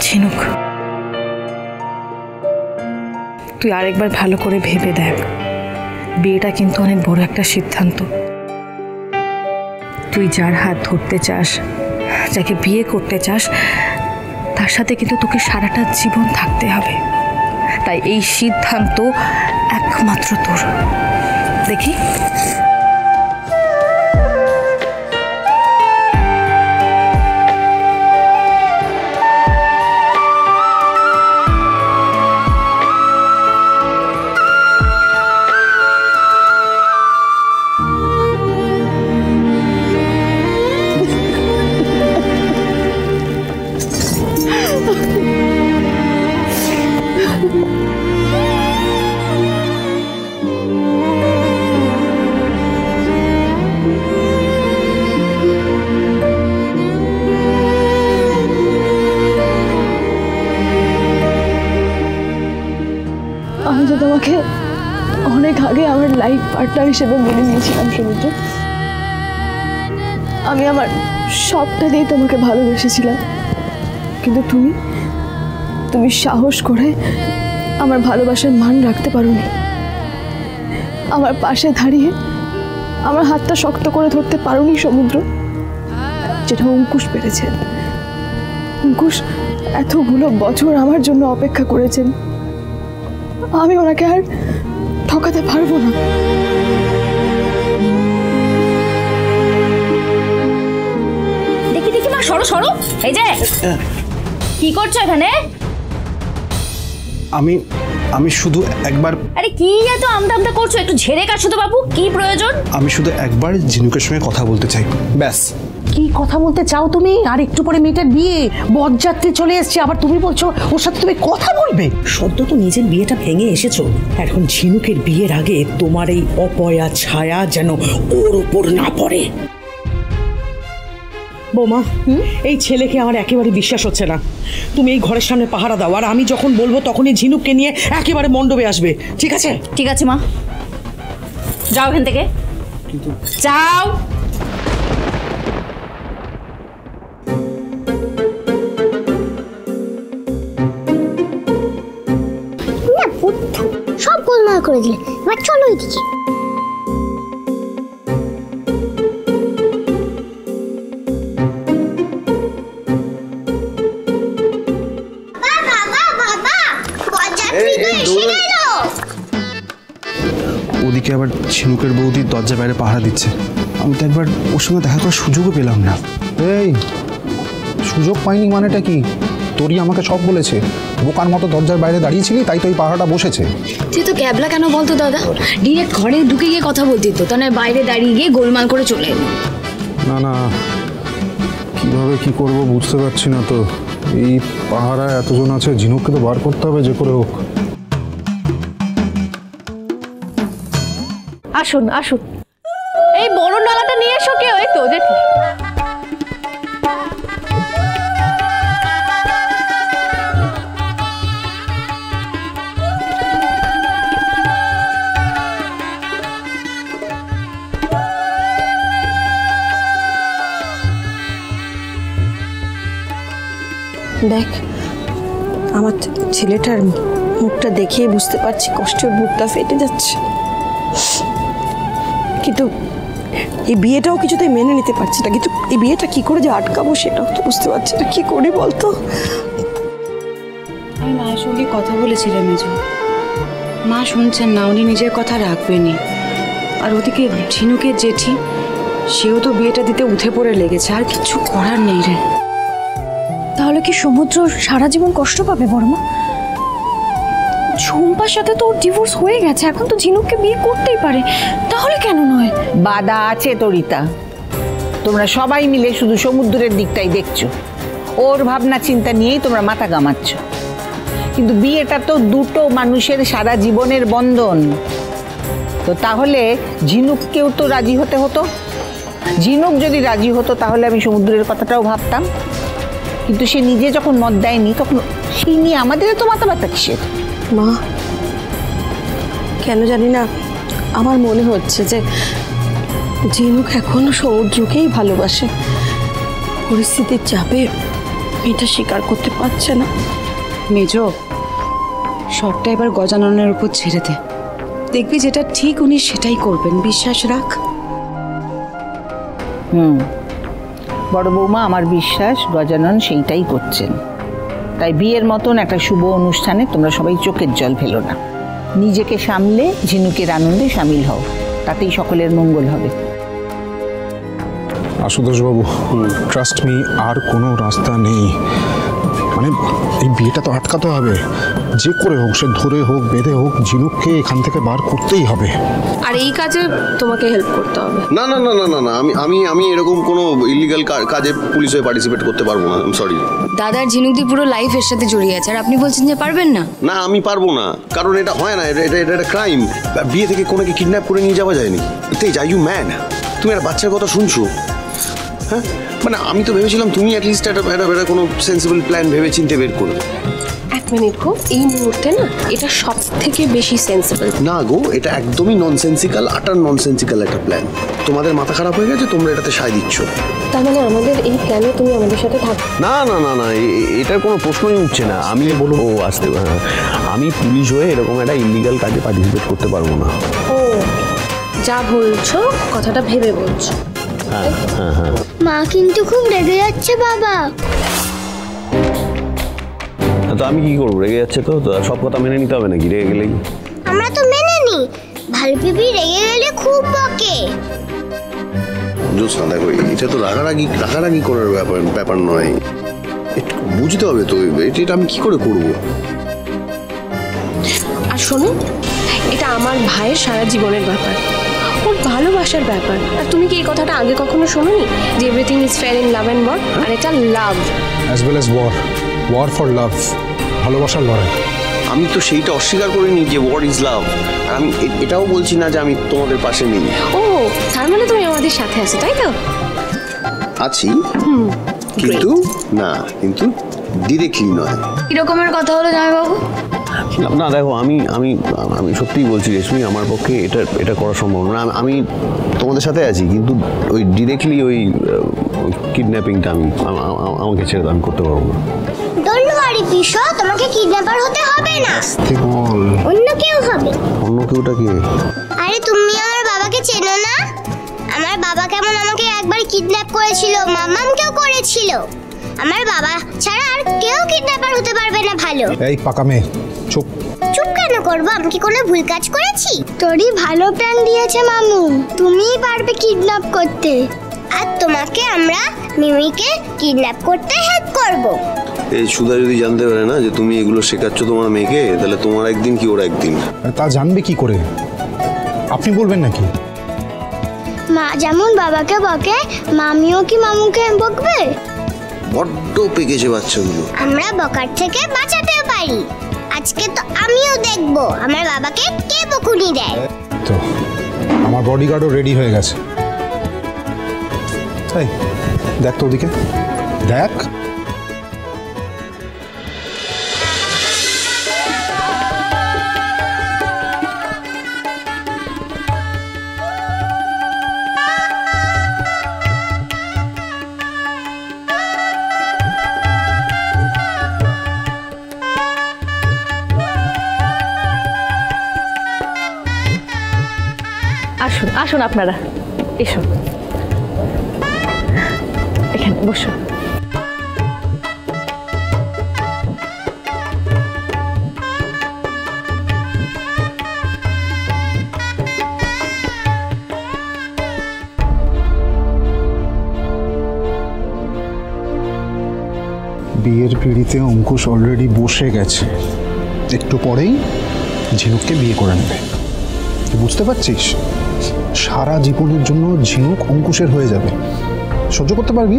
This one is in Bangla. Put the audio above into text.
ঝিনুক, তুই আরেকবার ভালো করে ভেবে দেখ, বিয়েটা কিন্তু অনেক বড় একটা সিদ্ধান্ত। তুই যার হাত ধরতে চাস, যাকে বিয়ে করতে চাস, তার সাথে কিন্তু তোকে সারাটা জীবন থাকতে হবে। তাই এই সিদ্ধান্ত একমাত্র তোর। দেখি আমি তো তোমাকে অনেক আগে আমার লাইফ পার্টনার হিসেবে মেনে নিয়েছিলাম সমুদ্র। আমি আমার সবটা দিয়ে তোমাকে ভালোবেসেছিলাম, কিন্তু তুমি সাহস করে আমার ভালোবাসার মান রাখতে পারোনি। আমার পাশে দাঁড়িয়ে আমার হাতটা শক্ত করে ধরতে পারোনি সমুদ্র, যেটা অঙ্কুশ পেরেছে। অঙ্কুশ এতগুলো বছর আমার জন্য অপেক্ষা করেছেন, আমি ওনাকে আর ঠকাতে পারবো না। দেখি দেখি মা, সরো সরো। এই যে কি করছো এখানে? আমি শুধু একবার। আরে কি এত আমদা আমদা করছো? একটু ঝেড়ে কাটছো তো বাবু, কি প্রয়োজন? আমি শুধু একবার ঝিনুকের সঙ্গে কথা বলতে চাই, ব্যাস। কি কথা বলতে চাও তুমি? আর একটু পরে মেয়েটার বিয়ে, বরযাত্রী চলে এসছে, আবার তুমি বলছো ওর সাথে তুমি কথা বলবে? সদ্য তো নিজের বিয়েটা ভেঙে এসেছো, এখন ঝিনুকের বিয়ের আগে তোমার এই অপয়া ছায়া যেন ওর উপর না পড়ে। বৌমা, এই ছেলেকে আমার একেবারে বিশ্বাস হচ্ছে না। তুমি এই ঘরের সামনে পাহারা দাও, আর আমি যখন বলবো তখনই ঝিনুককে নিয়ে একেবারে মণ্ডপে আসবে, ঠিক আছে? ঠিক আছে মা, যাও এখান থেকে, যাও। সব গোলমাল করে দিলে, এবার চলো এদিকে। ওদিকে আবার ঝিনুকের বৌদি দরজা বাইরে পাহারা দিচ্ছে, আমি তো একবার ওর সঙ্গে দেখা করার সুযোগও পেলাম না। এই সুযোগ পাইনি মানেটা কি? তোরই আমাকে সব বলেছে, বোকার মতো দরজার বাইরে দাঁড়িয়েছিলি, তাই তো এই পাহাড়টা বসেছে। তুই তো ক্যাবলা কেন বলতো দাদা? ডিরেক্ট ঘরে ঢুকে গিয়ে কথা বলতি তো, তাহলে বাইরে দাঁড়িয়ে গিয়ে গোলমাল করে চলে এলো। না কিভাবে কি করব বুঝতে পারছি না তো। এই পাহাড়ায় এতজন আছে, ঝিনুককে তো বার করতে হবে যে করে হোক। আসুন আসুন, এই বড় নালাটা নিয়ে এসো। কেউ এই তো দেখি। দেখ, আমার ছেলেটার মুখটা দেখিয়ে বুঝতে পারছি কষ্টের বুকটা ফেটে যাচ্ছে, কিন্তু এই বিয়েটাও কিছুতেই মেনে নিতে পারছি না। কিন্তু এই বিয়েটা কি করে যে আটকাবো সেটাও তো বুঝতে পারছি না, কি করি বলতো? আমি মায়ের সঙ্গে কথা বলেছিলাম মেজো, মা শুনছেন না, উনি নিজের কথা রাখবেনি। আর ওদিকে ঝিনুকের জেঠি, সেও তো বিয়েটা দিতে উঠে পড়ে লেগেছে, আর কিছু করার নেই রে। তাহলে কি সমুদ্র সারা জীবন কষ্ট পাবে বড়মা? ঝুম্পার সাথে তো ওর ডিভোর্স হয়ে গেছে, এখন তো ঝিনুককে বিয়ে করতেই পারে, তাহলে কেন নয়? বাধা আছে তো রিতা, তোমরা সবাই মিলে শুধু সমুদ্রের দিকটাই দেখছো, ওর ভাবনা চিন্তা নিয়েই তোমরা মাথা ঘামাচ্ছ। কিন্তু বিয়েটা তো দুটো মানুষের সারা জীবনের বন্ধন, তো তাহলে ঝিনুককেও তো রাজি হতে হতো। ঝিনুক যদি রাজি হতো তাহলে আমি সমুদ্রের কথাটাও ভাবতাম, কিন্তু সে নিজে যখন মত দেয়নি তখন সেই নিয়ে আমাদের তো মাথা ব্যথা কিসের? মা, কেন জানি না আমার মনে হচ্ছে যে ঝিনুক এখনো সমুদ্রকেই ভালোবাসে। পরিস্থিতির চাপে এটা স্বীকার করতে পারছে না। মেজো, সবটা এবার গজাননের উপর ছেড়ে দে। দেখবি যেটা ঠিক উনি সেটাই করবেন, বিশ্বাস রাখ। বড় বৌমা, আমার বিশ্বাস গজানন সেইটাই করছেন। তাই বিয়ের মতন একটা শুভ অনুষ্ঠানে তোমরা সবাই চোখের জল ফেলো না, নিজেকে সামলে ঝিনুকের আনন্দে সামিল হও, তাতেই সকলের মঙ্গল হবে। আশুতোষবাবু, ট্রাস্ট মি, আর কোনো রাস্তা নেই। মানে এই বিয়েটা তো আটকাতে হবে, যে করে হোক, সে ধরে হোক বেঁধে হোক, ঝিনুককে এখান থেকে বার করতেই হবে। আর এই কাজে তোমাকে হেল্প করতে হবে। না না না না না না, আমি এরকম কোনো ইলিগাল কাজে পুলিশ হয়ে পার্টিসিপেট করতে পারবো না। সরি দাদার ঝিনুকদি পুরো লাইফ এর সাথে জড়িয়ে আছে, আর আপনি বলছেন যে পারবেন না। না, আমি পারবো না, কারণ এটা হয় না, এটা একটা ক্রাইম। বিয়ে থেকে কোনোকে কিডন্যাপ করে নিয়ে যাওয়া যায়নি। তেজ, আর ইউ ম্যান? তুমি একটা বাচ্চার কথা শুনছো? হ্যাঁ, মানে আমি তো ভেবেছিলাম তুমি অ্যাটলিস্ট একটা কোনো সেন্সিবল প্ল্যান ভেবে চিন্তে বের করবে। এক মিনিট গো, এই মুহূর্তে না এটা সব থেকে বেশি সেন্সিবল। না গো, এটা একদমই ননসেন্সিক্যাল, আটার ননসেন্সিক্যাল একটা প্ল্যান। তোমাদের মাথা খারাপ হয়ে গেছে, তোমরা এটাতে সায় দিচ্ছ। তার মানে আমাদের এই প্ল্যানে তুমি আমাদের সাথে থাকবে? না না না না, এটার কোনো প্রশ্নই উঠছে না। আমি বলবো আসতে, আমি পুলিশ হয়ে এরকম একটা ইলিগাল কাজে পার্টিসিপেট করতে পারবো না। ও, যা বলছো কথাটা ভেবে বলছো। হ্যাঁ হ্যাঁ হ্যাঁ। মা কিন্তু খুব রেগে যাচ্ছে বাবা। তো আমি কি করবো? রেগে যাচ্ছে তো সব কথা মেনে নিতে হবে নাকি? রেগে গেলেই আমরা তো মেনে নিই, ভালো পিপি রেগে গেলে খুব বকে। জোৎস্না, দেখো এটা তো রাগারাগি করার ব্যাপার নয়, একটু বুঝতে হবে তো এটা আমি কি করে করবো। আর শোনো, এটা আমার ভাইয়ের সারা জীবনের ব্যাপার, ওর ভালোবাসার ব্যাপার। আর তুমি কি এই কথাটা আগে কখনো শোনোনি যে everything is fair in love and war? আর এটা love as well as war for love, ভালোবাসার লড়াই। আমি তো সেইটা অস্বীকার করিনি যে ওয়ার ইজ লাভ, আর আমি এটাও বলছি না যে আমি তোমাদের পাশে নেই। ও, তার মানে তুমি আমাদের সাথে আছো, তাই তো? আছি, কিন্তু না, কিন্তু ডিরেক্টলি নয়। কি রকমের কথা হলো জামাইবাবু? না দেখো, আমি আমি আমি সত্যিই বলছি রেশমি, আমার পক্ষে এটা করা সম্ভব না। আমি তোমাদের সাথে আছি, কিন্তু ওই ডিরেক্টলি ওই কিডন্যাপিংটা আমাকে ছেড়ে আমি করতে পারবো না। ডোন্ট ওয়ারি পিসো, তোমাকে কিডন্যাপার হতে হবে না। বল, অন্য কেউ হবে। অন্য কেউটা কে? আরে তুমি আমার বাবাকে চেনো না? আমার বাবা কেমন আমাকে একবার কিডন্যাপ করেছিল, মামামকেও করেছিল। আমার বাবা ছাড়া আর কেউ কিডন্যাপার হতে পারবে না। ভালো, এই পাকা মেয়ে, চুপ। চুপ কেন করবো? আমি কি কোনো ভুল কাজ করেছি? তোরই ভালো প্ল্যান দিয়েছে মামু, তুমিই পারবে কিডন্যাপ করতে। আর তোমাকে আমরা মিমিকে কিডন্যাপ করতে হেল্প করব। এই সুধা যদি জানতে পারে না যে তুমি এগুলো শেখাচ্ছ তোমার মেয়েকে, তাহলে তোমার একদিন কি ওর একদিন। তা জানবে কি করে? আপনি বলবেন নাকি? মা যেমন বাবাকে বকে, মামিও কি মামুকে বকবে? বড্ড পেকেছে বাচ্চাগুলো। আমরা বকার থেকে বাঁচাতেও পারি। আজকে তো আমিও দেখবো আমার বাবাকে কে বকুনি দেয়। তো আমার বডিগার্ডও রেডি হয়ে গেছে। এই দেখ তো ওদিকে, দেখ। আসুন আসুন, আপনারা এসো, এখানে বসো। বিয়ের পিঁড়িতে অঙ্কুশ অলরেডি বসে গেছে, একটু পরেই ঝিনুককে বিয়ে করে নেবে। তুই বুঝতে পারছিস? সারা জীবনের জন্য ঝিনুক অঙ্কুশের হয়ে যাবে। সহ্য করতে পারবি?